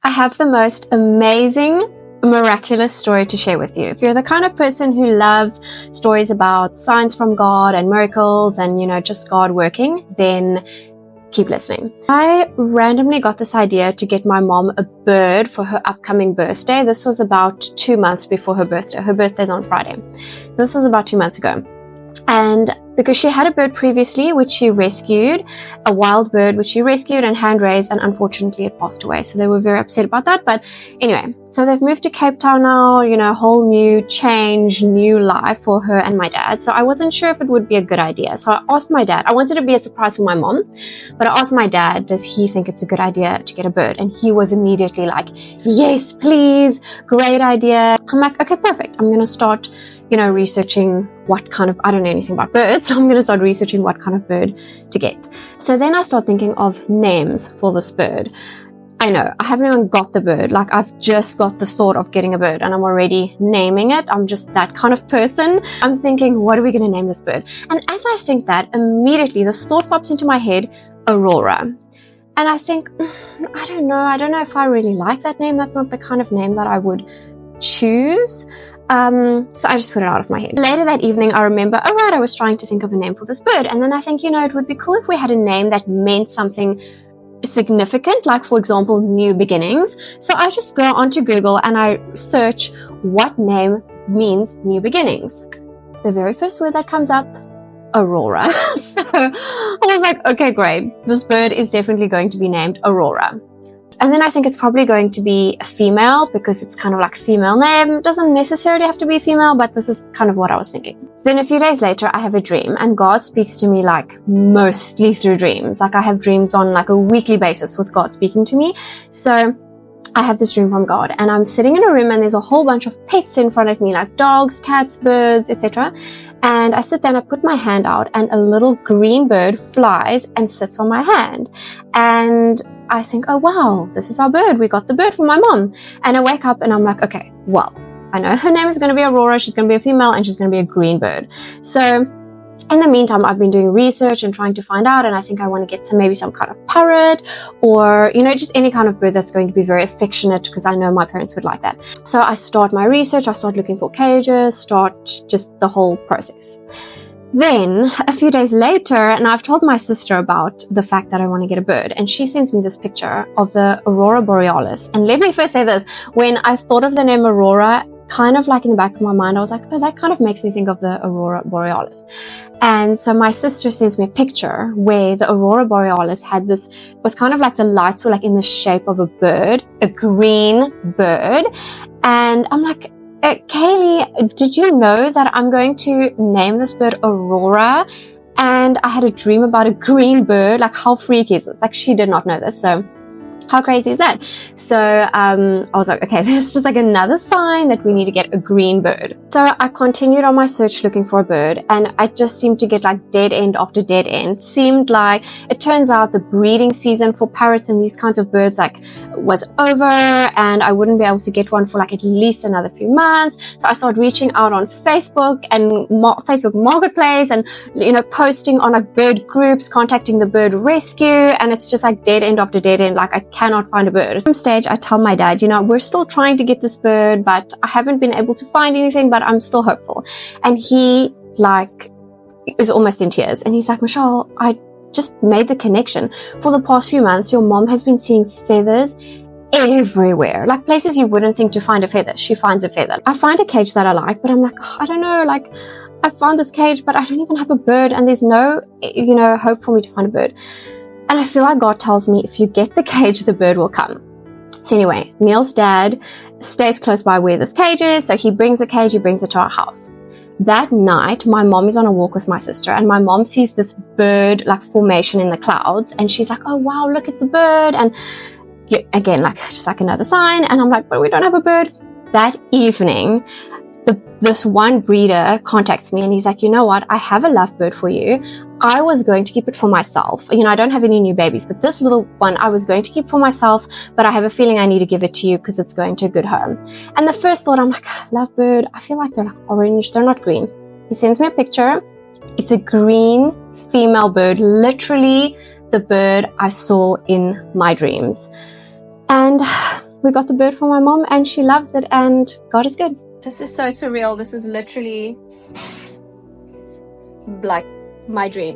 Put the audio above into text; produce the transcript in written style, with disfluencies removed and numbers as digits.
I have the most amazing, miraculous story to share with you. If you're the kind of person who loves stories about signs from God and miracles and, just God working, then keep listening. I randomly got this idea to get my mom a bird for her upcoming birthday. This was about 2 months before her birthday. Her birthday's on Friday. This was about 2 months ago. And because she had a bird previously, which she rescued, a wild bird, which she rescued and hand raised, and unfortunately it passed away. So they were very upset about that. But anyway, so they've moved to Cape Town now, whole new change, new life for her and my dad. So I wasn't sure if it would be a good idea. So I asked my dad, I wanted to be a surprise for my mom, but I asked my dad, does he think it's a good idea to get a bird? And he was immediately like, yes, please, great idea. I'm like, okay, perfect. I'm going to start researching what kind of, I don't know anything about birds, so I'm going to start researching what kind of bird to get. So then I start thinking of names for this bird. I know, I haven't even got the bird. Like, I've just got the thought of getting a bird and I'm already naming it. I'm just that kind of person. I'm thinking, what are we going to name this bird? And as I think that, immediately this thought pops into my head, Aurora. And I think, I don't know if I really like that name. That's not the kind of name that I would choose. So I just put it out of my head. Later that evening, I remember, I was trying to think of a name for this bird. And then I think, it would be cool if we had a name that meant something significant, like, for example, New Beginnings. So I just go onto Google and I search what name means New Beginnings. The very first word that comes up, Aurora. So I was like, okay, great. This bird is definitely going to be named Aurora. And then I think it's probably going to be a female because it's kind of like a female name. It doesn't necessarily have to be female, but this is kind of what I was thinking. Then a few days later, I have a dream and God speaks to me like mostly through dreams. Like I have dreams on like a weekly basis with God speaking to me. So I have this dream from God and I'm sitting in a room and there's a whole bunch of pets in front of me, like dogs, cats, birds, etc. And I sit there and I put my hand out and a little green bird flies and sits on my hand. And I think, oh wow, this is our bird. We got the bird from my mom. And I wake up and I'm like, okay, well, I know her name is going to be Aurora. She's going to be a female and she's going to be a green bird. So in the meantime, I've been doing research and trying to find out. And I think I want to get maybe some kind of parrot or, just any kind of bird that's going to be very affectionate because I know my parents would like that. So I start my research. I start looking for cages, start just the whole process. Then, a few days later, and I've told my sister about the fact that I want to get a bird, and she sends me this picture of the Aurora Borealis. And let me first say this, when I thought of the name Aurora, kind of like in the back of my mind, I was like, oh, that kind of makes me think of the Aurora Borealis. And so my sister sends me a picture where the Aurora Borealis was kind of like the lights were like in the shape of a bird, a green bird. And I'm like, Kaylee, did you know that I'm going to name this bird Aurora? And I had a dream about a green bird. Like, how freaky is this? Like, she did not know this. So how crazy is that? So I was like, okay, there's just like another sign that we need to get a green bird. So I continued on my search looking for a bird, and I just seemed to get like dead end after dead end. Seemed like it turns out the breeding season for parrots and these kinds of birds like was over, and I wouldn't be able to get one for like at least another few months. So I started reaching out on Facebook and Facebook Marketplace, and posting on like bird groups, contacting the bird rescue, and it's just like dead end after dead end. Like I cannot find a bird. At some stage, I tell my dad, we're still trying to get this bird, but I haven't been able to find anything, but I'm still hopeful. And he is almost in tears. And he's like, Michelle, I just made the connection. For the past few months, your mom has been seeing feathers everywhere, like places you wouldn't think to find a feather. She finds a feather. I find a cage that I like, but I'm like, I don't know, like I found this cage, but I don't even have a bird, and there's no, hope for me to find a bird. And I feel like God tells me, if you get the cage, the bird will come. So anyway, Neil's dad stays close by where this cage is. So he brings the cage, he brings it to our house. That night, my mom is on a walk with my sister, and my mom sees this bird like formation in the clouds. And she's like, oh, wow, look, it's a bird. And again, like just like another sign. And I'm like, but we don't have a bird. That evening, this one breeder contacts me and he's like, you know what? I have a lovebird for you. I was going to keep it for myself. I don't have any new babies, but this little one I was going to keep for myself, but I have a feeling I need to give it to you because it's going to a good home. And the first thought, I'm like, lovebird, I feel like they're like orange. They're not green. He sends me a picture. It's a green female bird, literally the bird I saw in my dreams. And we got the bird for my mom and she loves it, and God is good. This is so surreal. This is literally like my dream.